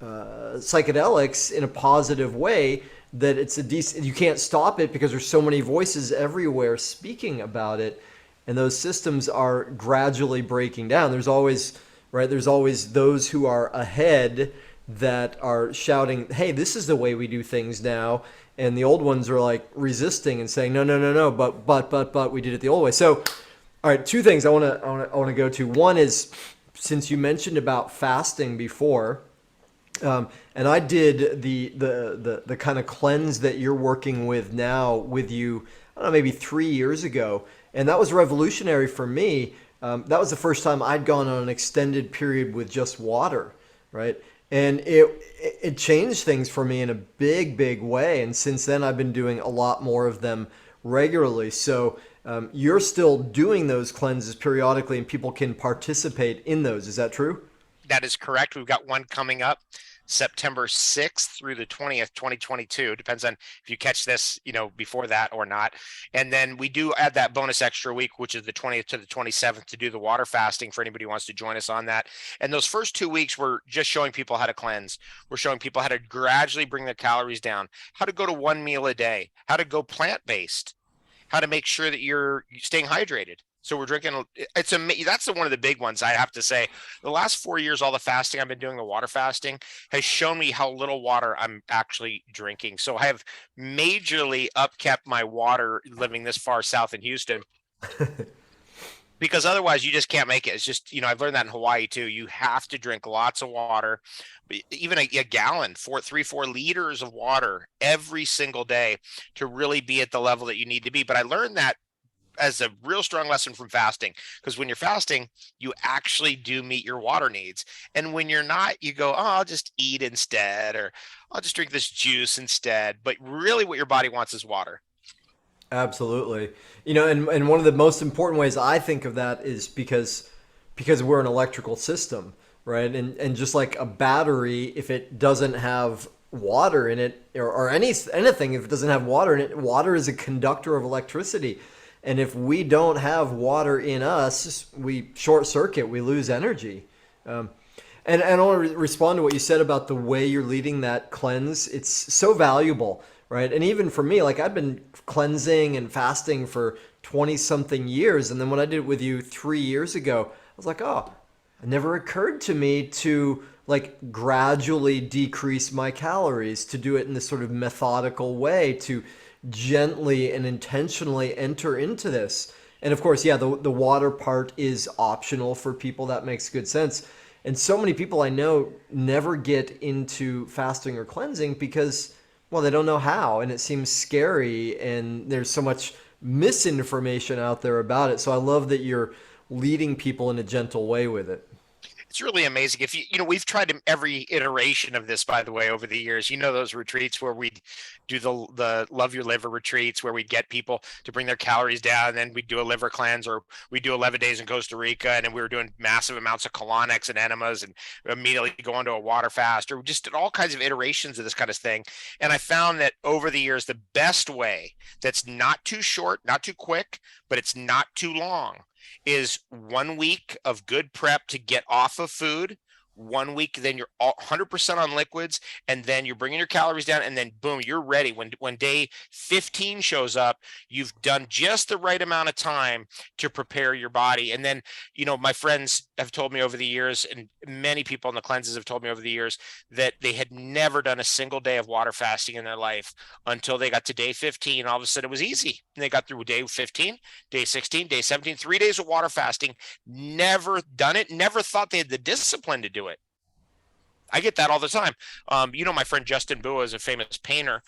psychedelics in a positive way that you can't stop it because there's so many voices everywhere speaking about it, and those systems are gradually breaking down. There's always those who are ahead that are shouting, "Hey, this is the way we do things now," and the old ones are like resisting and saying, "No, no, no, no, but we did it the old way." So, all right, two things I want to go to. One is, since you mentioned about fasting before. And I did the kind of cleanse that you're working with now with you, I don't know, maybe 3 years ago. And that was revolutionary for me. That was the first time I'd gone on an extended period with just water, right? And it changed things for me in a big, big way. And since then, I've been doing a lot more of them regularly. So you're still doing those cleanses periodically, and people can participate in those. Is that true? That is correct. We've got one coming up September 6th through the 20th, 2022. Depends on if you catch this, before that or not. And then we do add that bonus extra week, which is the 20th to the 27th, to do the water fasting for anybody who wants to join us on that. And those first 2 weeks, we're just showing people how to cleanse. We're showing people how to gradually bring their calories down, how to go to one meal a day, how to go plant-based, how to make sure that you're staying hydrated. So we're drinking. That's one of the big ones, I have to say. The last 4 years, all the fasting I've been doing, the water fasting, has shown me how little water I'm actually drinking. So I have majorly upkept my water living this far south in Houston, because otherwise you just can't make it. It's just, I've learned that in Hawaii too. You have to drink lots of water, even a gallon, 4 liters of water every single day to really be at the level that you need to be. But I learned that as a real strong lesson from fasting, because when you're fasting, you actually do meet your water needs. And when you're not, you go, oh, I'll just eat instead, or I'll just drink this juice instead. But really what your body wants is water. Absolutely. And one of the most important ways I think of that is because we're an electrical system, right? And just like a battery, if it doesn't have water in it, or anything, if it doesn't have water in it, water is a conductor of electricity. And if we don't have water in us, we short circuit, we lose energy. And I want to respond to what you said about the way you're leading that cleanse. It's so valuable, right? And even for me, like I've been cleansing and fasting for 20 something years. And then when I did it with you 3 years ago, I was like, oh, it never occurred to me to like gradually decrease my calories, to do it in this sort of methodical way, to gently and intentionally enter into this. And of course, yeah, the water part is optional for people. That makes good sense. And so many people I know never get into fasting or cleansing because, well, they don't know how, and it seems scary, and there's so much misinformation out there about it. So I love that you're leading people in a gentle way with it. It's really amazing. If we've tried every iteration of this, by the way, over the years. Those retreats where we do the Love Your Liver retreats, where we get people to bring their calories down, and then we do a liver cleanse, or we do 11 days in Costa Rica, and then we were doing massive amounts of colonics and enemas, and immediately go into a water fast, or just all kinds of iterations of this kind of thing. And I found that over the years, the best way that's not too short, not too quick, but it's not too long, is 1 week of good prep to get off of food. 1 week, then you're 100% on liquids, and then you're bringing your calories down, and then boom, you're ready. When day 15 shows up, you've done just the right amount of time to prepare your body. And then, my friends have told me over the years, and many people in the cleanses have told me over the years, that they had never done a single day of water fasting in their life until they got to day 15. All of a sudden, it was easy. And they got through day 15, day 16, day 17, 3 days of water fasting, never done it, never thought they had the discipline to do it. I get that all the time. My friend Justin Bua is a famous painter.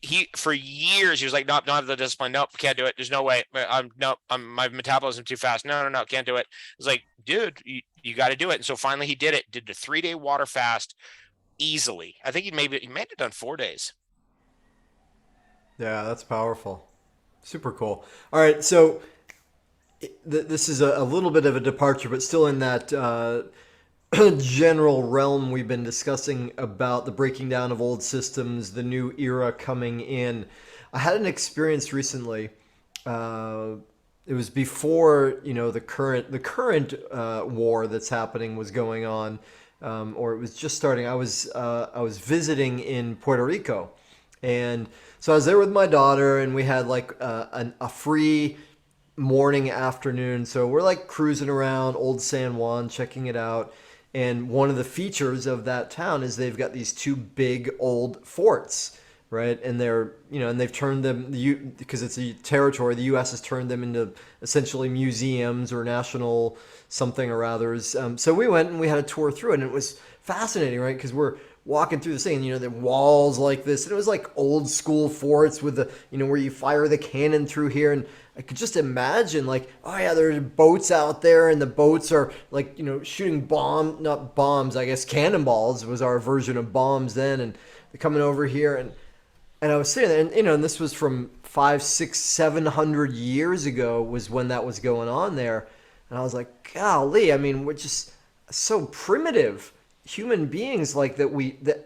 He for years he was like, nope, not the discipline. Nope, can't do it. There's no way. My metabolism too fast. No, can't do it. It's like, dude, you got to do it. And so finally he did it. Did the 3-day water fast easily. I think he may have done 4 days. Yeah, that's powerful. Super cool. All right, so this is a little bit of a departure, but still in that general realm we've been discussing about the breaking down of old systems, the new era coming in. I had an experience recently. It was before the current war that's happening was going on, or it was just starting. I was visiting in Puerto Rico, and so I was there with my daughter, and we had like a free morning, afternoon. So we're like cruising around Old San Juan, checking it out. And one of the features of that town is they've got these two big old forts, right? And they've turned them, because it's a territory, the U.S. has turned them into essentially museums or national something or others. So we went and we had a tour through it, and it was fascinating, right? Because we're walking through this thing, and, the walls like this, and it was like old school forts with the, where you fire the cannon through here. And I could just imagine, like, oh yeah, there's boats out there, and the boats are like, shooting not bombs, I guess cannonballs was our version of bombs then, and they're coming over here, and I was sitting there, and and this was from 500, 600, 700 years ago was when that was going on there, and I was like, golly, I mean, we're just so primitive human beings, like that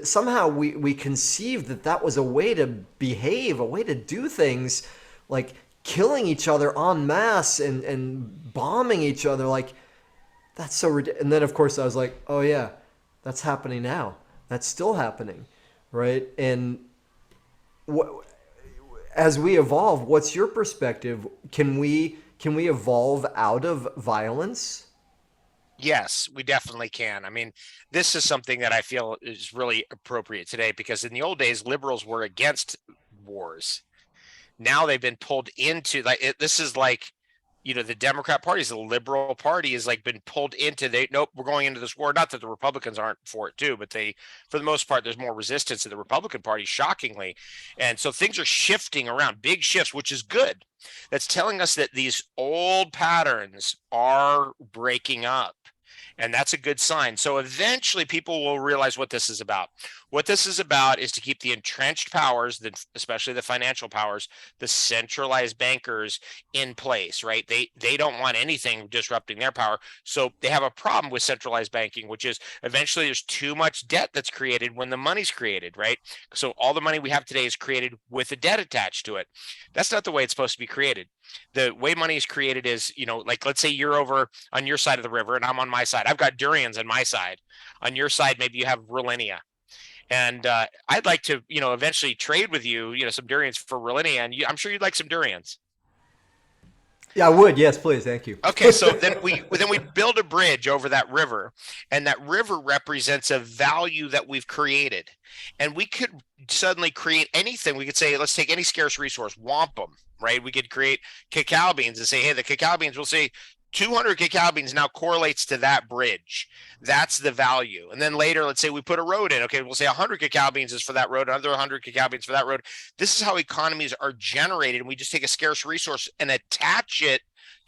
somehow we conceived that was a way to behave, a way to do things, like killing each other en masse and bombing each other. Like, that's so ridiculous. And then of course I was like, oh yeah, that's happening now. That's still happening, right? And as we evolve, what's your perspective? Can we evolve out of violence? Yes, we definitely can. I mean, this is something that I feel is really appropriate today, because in the old days, liberals were against wars. Now they've been pulled into, like, this is like, the Democrat Party is the liberal party, is like been pulled into, nope, we're going into this war. Not that the Republicans aren't for it too, but for the most part, there's more resistance to the Republican Party, shockingly. And so things are shifting around, big shifts, which is good. That's telling us that these old patterns are breaking up. And that's a good sign. So eventually people will realize what this is about. What this is about is to keep the entrenched powers, especially the financial powers, the centralized bankers, in place, right? They don't want anything disrupting their power. So they have a problem with centralized banking, which is eventually there's too much debt that's created when the money's created, right? So all the money we have today is created with a debt attached to it. That's not the way it's supposed to be created. The way money is created is, like, let's say you're over on your side of the river and I'm on my side. I've got durians on my side. On your side, maybe you have Rolinia. And I'd like to, eventually trade with you, some durians for Rolinia, and I'm sure you'd like some durians. Yeah, I would. Yes, please. Thank you. Okay, so then we build a bridge over that river, and that river represents a value that we've created. And we could suddenly create anything. We could say, let's take any scarce resource, wampum, right? We could create cacao beans and say, hey, the cacao beans, we'll say 200 cacao beans now correlates to that bridge. That's the value. And then later, let's say we put a road in. Okay, we'll say 100 cacao beans is for that road, another 100 cacao beans for that road. This is how economies are generated. And we just take a scarce resource and attach it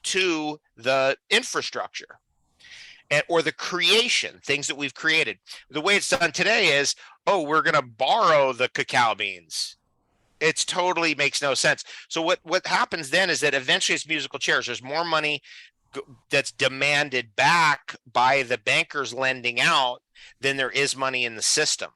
to the infrastructure. or the creation, things that we've created. The way it's done today is, oh, we're going to borrow the cacao beans. It's totally makes no sense. So what happens then is that eventually it's musical chairs. There's more money that's demanded back by the bankers lending out than there is money in the system.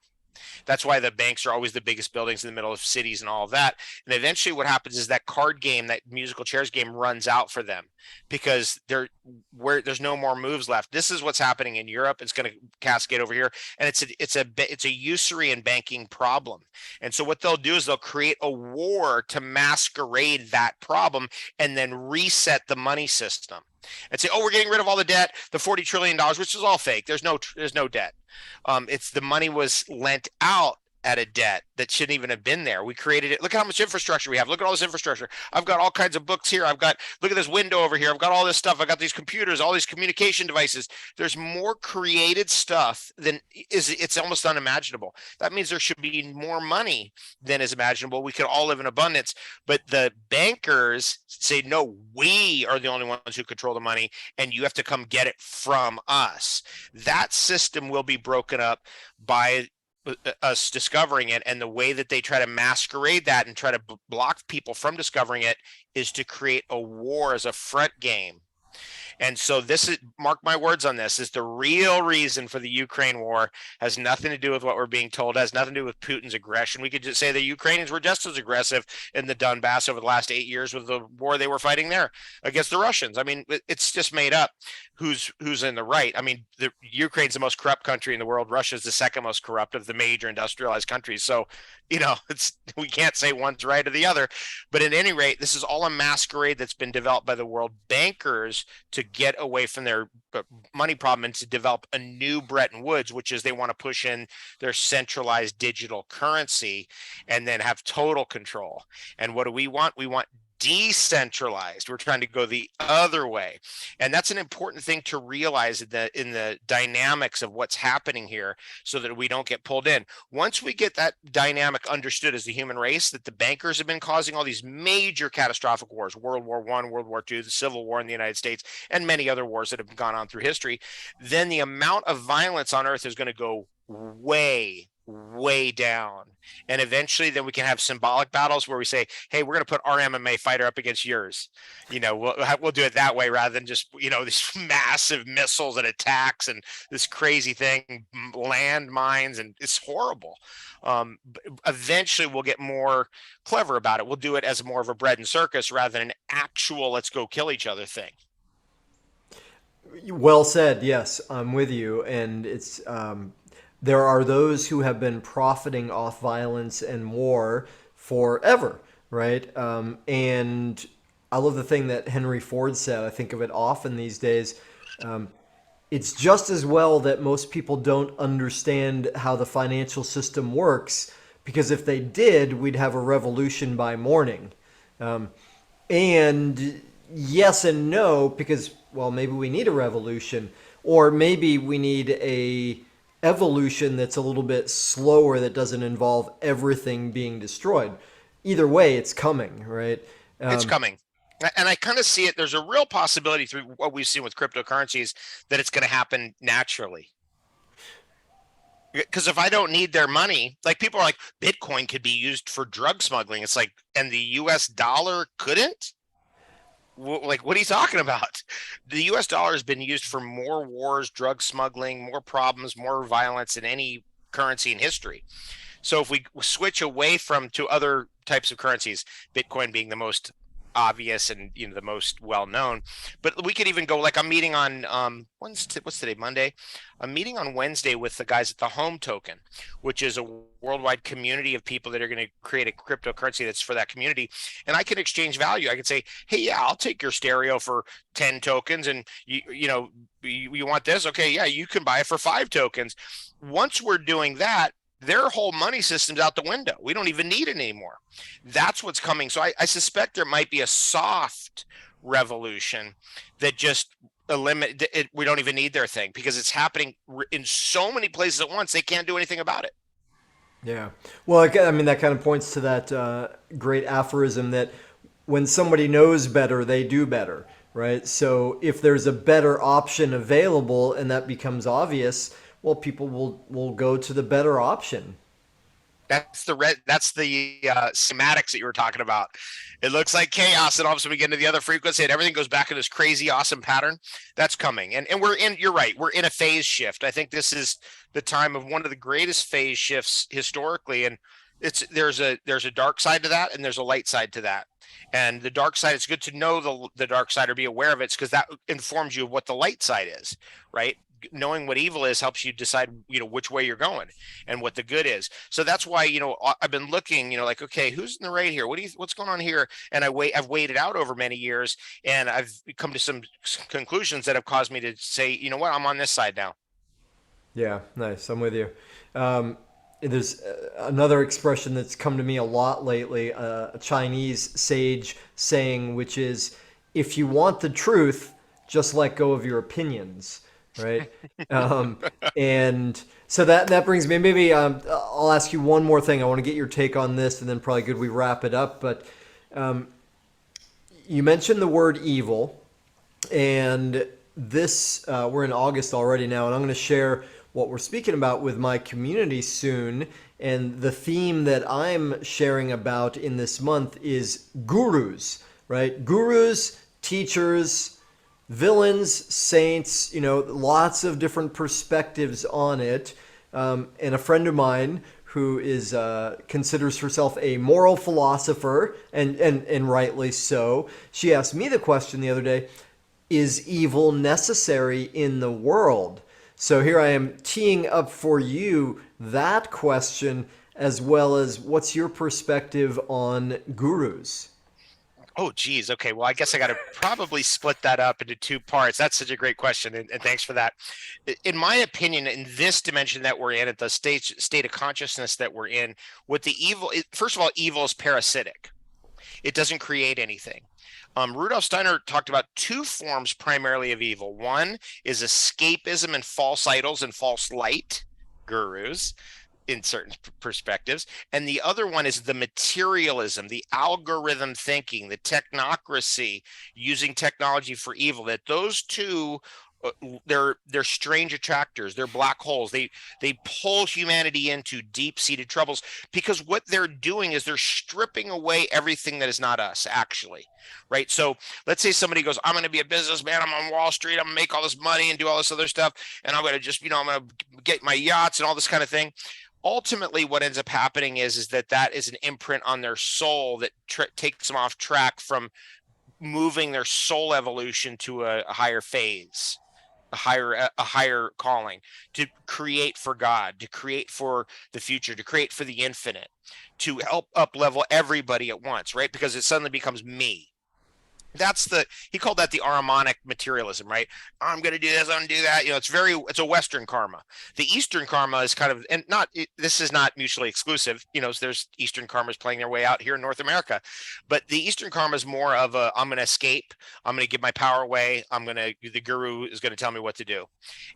That's why the banks are always the biggest buildings in the middle of cities and all of that. And eventually what happens is that card game, that musical chairs game runs out for them because there's no more moves left. This is what's happening in Europe. It's going to cascade over here. And it's a usury and banking problem. And so what they'll do is they'll create a war to masquerade that problem and then reset the money system and say, oh, we're getting rid of all the debt, the $40 trillion, which is all fake. There's no debt. It's the money was lent out at a debt that shouldn't even have been there. We created it. Look how much infrastructure we have. Look at all this infrastructure. I've got all kinds of books here. Look at this window over here. I've got all this stuff. I've got these computers, all these communication devices. There's more created stuff than it's almost unimaginable. That means there should be more money than is imaginable. We could all live in abundance, but the bankers say, no, we are the only ones who control the money and you have to come get it from us. That system will be broken up by us discovering it, and the way that they try to masquerade that and try to block people from discovering it is to create a war as a front game. And so this is, mark my words on this, is the real reason for the Ukraine war. Has nothing to do with what we're being told, has nothing to do with Putin's aggression. We could just say the Ukrainians were just as aggressive in the Donbass over the last 8 years with the war they were fighting there against the Russians. I mean, it's just made up who's in the right. I mean, the Ukraine's the most corrupt country in the world. Russia's the second most corrupt of the major industrialized countries. So, we can't say one's right or the other. But at any rate, this is all a masquerade that's been developed by the world bankers to get away from their money problem and to develop a new Bretton Woods, which is they want to push in their centralized digital currency and then have total control. And what do we want? We want decentralized. We're trying to go the other way. And that's an important thing to realize in the dynamics of what's happening here so that we don't get pulled in. Once we get that dynamic understood as the human race, that the bankers have been causing all these major catastrophic wars, World War I, World War II, the Civil War in the United States, and many other wars that have gone on through history, then the amount of violence on earth is going to go way down. And eventually then we can have symbolic battles where we say, hey, we're going to put our MMA fighter up against yours. We'll do it that way rather than just, these massive missiles and attacks and this crazy thing, land mines, and it's horrible. Eventually we'll get more clever about it. We'll do it as more of a bread and circus rather than an actual let's go kill each other thing. Well said. Yes, I'm with you. And it's there are those who have been profiting off violence and war forever, right? And I love the thing that Henry Ford said. I think of it often these days. It's just as well that most people don't understand how the financial system works, because if they did, we'd have a revolution by morning. And yes and no, because, well, maybe we need a revolution, or maybe we need a evolution that's a little bit slower, that doesn't involve everything being destroyed. Either way, it's coming, right? It's coming. And I kind of see it. There's a real possibility through what we've seen with cryptocurrencies that it's going to happen naturally. Because if I don't need their money, like people are like, Bitcoin could be used for drug smuggling. It's like, and the US dollar couldn't? Like, what are you talking about? The US dollar has been used for more wars, drug smuggling, more problems, more violence than any currency in history. So if we switch away to other types of currencies, Bitcoin being the most obvious and the most well known, but we could even go, like, I'm meeting on what's today, Monday? I'm meeting on Wednesday with the guys at the Home Token, which is a worldwide community of people that are going to create a cryptocurrency that's for that community, and I can exchange value. I can say, hey, yeah, I'll take your stereo for 10 tokens, and you want this? Okay, yeah, you can buy it for 5 tokens. Once we're doing that, their whole money system's out the window. We don't even need it anymore. That's what's coming. So I suspect there might be a soft revolution that just eliminate it. We don't even need their thing because it's happening in so many places at once. They can't do anything about it. Yeah. Well, I mean, that kind of points to that great aphorism that when somebody knows better, they do better, right? So if there's a better option available and that becomes obvious, well, people will go to the better option. That's the schematics that you were talking about. It looks like chaos, and all of a sudden we get into the other frequency, and everything goes back in this crazy, awesome pattern. That's coming, and we're in. You're right. We're in a phase shift. I think this is the time of one of the greatest phase shifts historically, and there's a dark side to that, and there's a light side to that. And the dark side, it's good to know the dark side or be aware of it, because that informs you of what the light side is, right? Knowing what evil is helps you decide, which way you're going and what the good is. So that's why, I've been looking, like, okay, who's in the right here? What's going on here? And I've waited out over many years, and I've come to some conclusions that have caused me to say, you know what, I'm on this side now. Yeah, nice. I'm with you. There's another expression that's come to me a lot lately, a Chinese sage saying, which is, if you want the truth, just let go of your opinions, right? Um, and so that brings me, maybe I'll ask you one more thing. I want to get your take on this, and then probably good we wrap it up. But you mentioned the word evil, and this we're in August already now, and I'm going to share what we're speaking about with my community soon. And the theme that I'm sharing about in this month is gurus, right? Gurus, teachers, villains, saints, lots of different perspectives on it. And a friend of mine who is considers herself a moral philosopher, and rightly so, she asked me the question the other day, is evil necessary in the world? So here I am teeing up for you that question, as well as what's your perspective on gurus? Oh, geez. Okay. Well, I guess I got to probably split that up into two parts. That's such a great question. And thanks for that. In my opinion, in this dimension that we're in, at the state of consciousness that we're in, what the evil is, first of all, evil is parasitic. It doesn't create anything. Rudolf Steiner talked about two forms primarily of evil. One is escapism and false idols and false light, gurus, in certain perspectives. And the other one is the materialism, the algorithm thinking, the technocracy, using technology for evil. That those two, they're strange attractors. They're black holes. They pull humanity into deep-seated troubles, because what they're doing is they're stripping away everything that is not us, actually, right? So let's say somebody goes, I'm going to be a businessman, I'm on Wall Street, I'm going to make all this money and do all this other stuff, and I'm going to just, I'm going to get my yachts and all this kind of thing. Ultimately, what ends up happening is that is an imprint on their soul that takes them off track from moving their soul evolution to a higher phase, a higher calling, to create for God, to create for the future, to create for the infinite, to help up level everybody at once, right? Because it suddenly becomes me. He called that the Ahrimanic materialism, right? I'm going to do this, I'm going to do that. It's a Western karma. The Eastern karma is kind of, and this is not mutually exclusive. There's Eastern karmas playing their way out here in North America, but the Eastern karma is more of I'm going to escape. I'm going to give my power away. The guru is going to tell me what to do.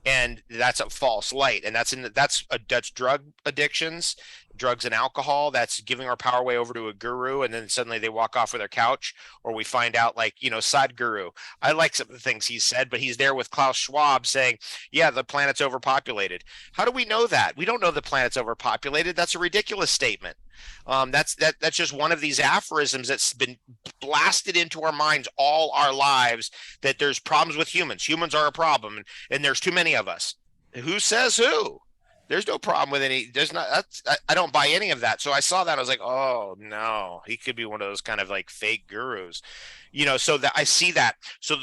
And that's a false light. And that's drug addictions, drugs and alcohol. That's giving our power away over to a guru, and then suddenly they walk off with their couch, or we find out, like, Sadhguru. I like some of the things he said, but he's there with Klaus Schwab saying, yeah, the planet's overpopulated. How do we know that? We don't know the planet's overpopulated. That's a ridiculous statement. That's just one of these aphorisms that's been blasted into our minds all our lives, that there's problems with humans. Humans are a problem, and there's too many of us. Who says who? There's no problem with any. There's not. I don't buy any of that. So I saw that. I was like, oh no, he could be one of those kind of like fake gurus, So that I see that. So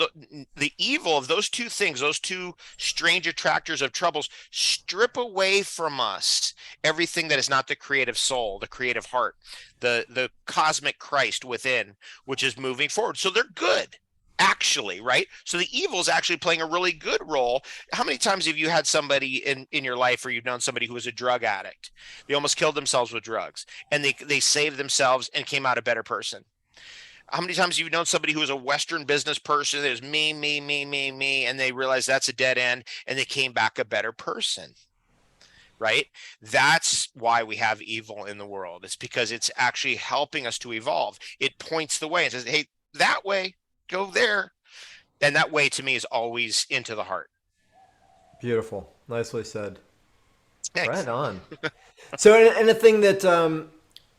the evil of those two things, those two strange attractors of troubles, strip away from us everything that is not the creative soul, the creative heart, the cosmic Christ within, which is moving forward. So they're good, actually, right? So the evil is actually playing a really good role. How many times have you had somebody in your life, or you've known somebody who was a drug addict? They almost killed themselves with drugs, and they saved themselves and came out a better person. How many times have you known somebody who was a Western business person that was me, me, me, me, me, and they realized that's a dead end, and they came back a better person? Right? That's why we have evil in the world. It's because it's actually helping us to evolve. It points the way and says, hey, that way, go there. And that way to me is always into the heart. Beautiful. Nicely said. Right Thanks. on. So, and a thing that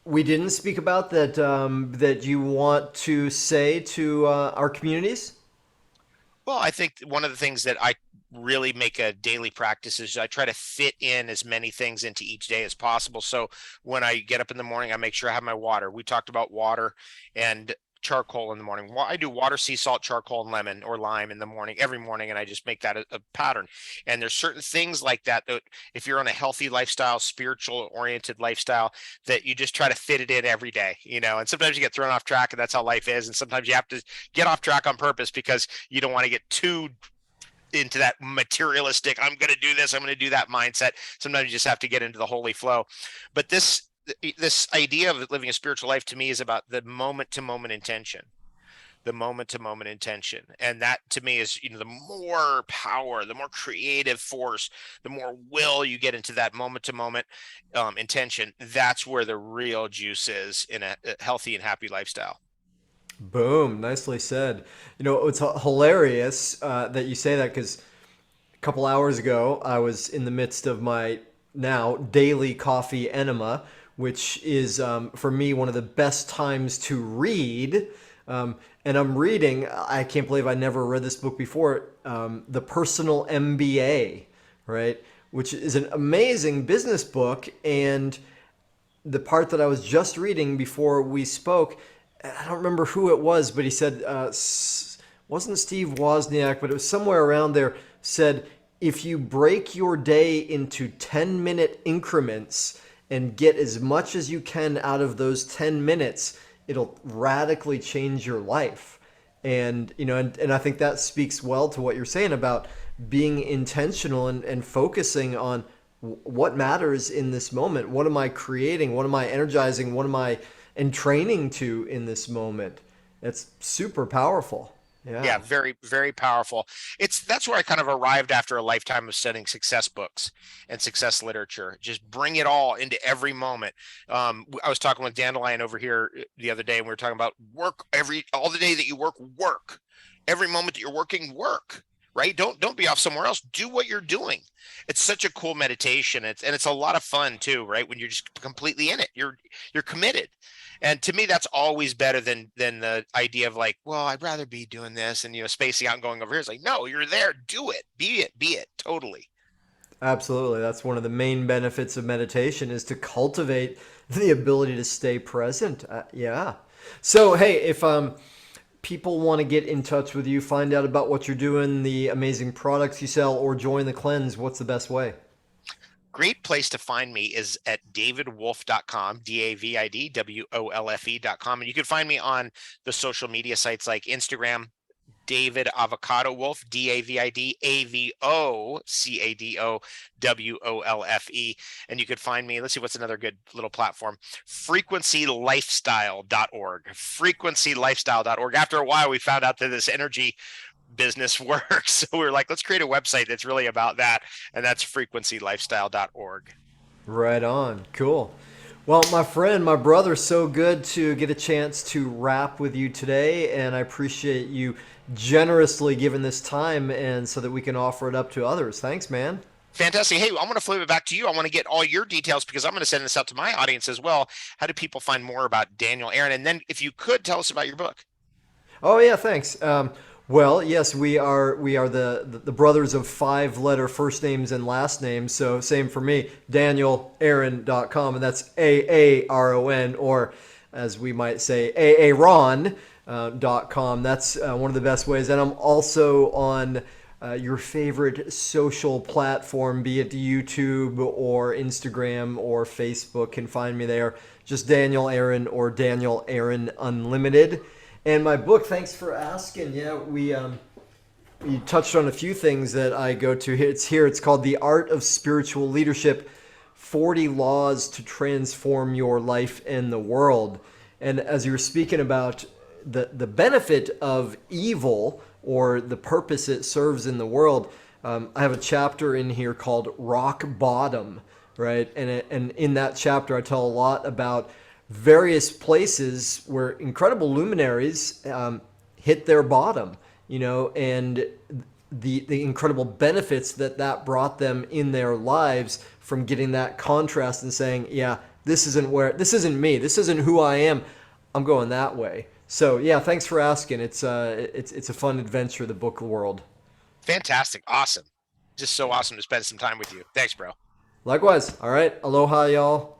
we didn't speak about that that you want to say to our communities? Well, I think one of the things that I really make a daily practice is I try to fit in as many things into each day as possible. So when I get up in the morning, I make sure I have my water. We talked about water and charcoal in the morning. Well, I do water, sea salt, charcoal, and lemon or lime in the morning, every morning, and I just make that a pattern. And there's certain things like that that if you're on a healthy lifestyle, spiritual oriented lifestyle, that you just try to fit it in every day, you know. And sometimes you get thrown off track, and that's how life is. And sometimes you have to get off track on purpose because you don't want to get too into that materialistic, I'm going to do this, I'm going to do that mindset. Sometimes you just have to get into the holy flow. But this idea of living a spiritual life to me is about the moment to moment intention, the moment to moment intention. And that to me is, you know, the more power, the more creative force, the more will you get into that moment to moment intention. That's where the real juice is in a healthy and happy lifestyle. Boom, nicely said. You know, it's hilarious that you say that because a couple hours ago I was in the midst of my now daily coffee enema, which is for me one of the best times to read. And I'm reading, I can't believe I never read this book before, The Personal MBA, right? Which is an amazing business book. And the part that I was just reading before we spoke, I don't remember who it was, but he said, wasn't Steve Wozniak, but it was somewhere around there, said, if you break your day into 10-minute increments and get as much as you can out of those 10 minutes, it'll radically change your life. And, you know, and I think that speaks well to what you're saying about being intentional and focusing on what matters in this moment. What am I creating? What am I energizing? What am I entraining to in this moment? It's super powerful. Yeah, Yeah. very, very powerful. That's where I kind of arrived after a lifetime of studying success books and success literature. Just bring it all into every moment. I was talking with Dandelion over here the other day, and we were talking about work all the day that you work, work. Every moment that you're working, work. Right? Don't be off somewhere else. Do what you're doing. It's such a cool meditation. It's a lot of fun too, right? When you're just completely in it. You're committed. And to me, that's always better than the idea of like, well, I'd rather be doing this and, you know, spacing out and going over here. It's like, no, you're there. Do it. Be it. Totally. Absolutely. That's one of the main benefits of meditation is to cultivate the ability to stay present. Yeah. So, hey, if people want to get in touch with you, find out about what you're doing, the amazing products you sell, or join the cleanse, what's the best way? Great place to find me is at davidwolfe.com, DAVIDWOLFE.com. And you can find me on the social media sites like Instagram, David Avocado Wolfe, DAVIDAVOCADOWOLFE. And you could find me, let's see, what's another good little platform? Frequencylifestyle.org. Frequencylifestyle.org. After a while, we found out that this energy business works. So we were like, let's create a website that's really about that. And that's frequencylifestyle.org. Right on. Cool. Well, my friend, my brother, so good to get a chance to rap with you today, and I appreciate you generously giving this time and so that we can offer it up to others. Thanks, man. Fantastic. Hey, I'm going to flip it back to you. I want to get all your details because I'm going to send this out to my audience as well. How do people find more about Daniel Aaron? And then if you could tell us about your book. Oh yeah, thanks. Well, yes, we are the brothers of five-letter first names and last names. So same for me, DanielAaron.com, and that's AARON, or as we might say, AARon.com. That's one of the best ways. And I'm also on your favorite social platform, be it YouTube or Instagram or Facebook. Can find me there. Just Daniel Aaron or Daniel Aaron Unlimited. And my book, thanks for asking. Yeah, you touched on a few things that I go to. It's here. It's called The Art of Spiritual Leadership, 40 Laws to Transform Your Life and the World. And as you were speaking about the benefit of evil or the purpose it serves in the world, I have a chapter in here called Rock Bottom, right? And in that chapter, I tell a lot about various places where incredible luminaries hit their bottom. and the incredible benefits that brought them in their lives from getting that contrast and saying, yeah, this isn't me, this isn't who I am, I'm going that way. So yeah, thanks for asking. It's a fun adventure, the book world. Fantastic. Awesome. Just so Yeah. awesome to spend some time with you. Thanks, bro. Likewise. All right. Aloha, y'all.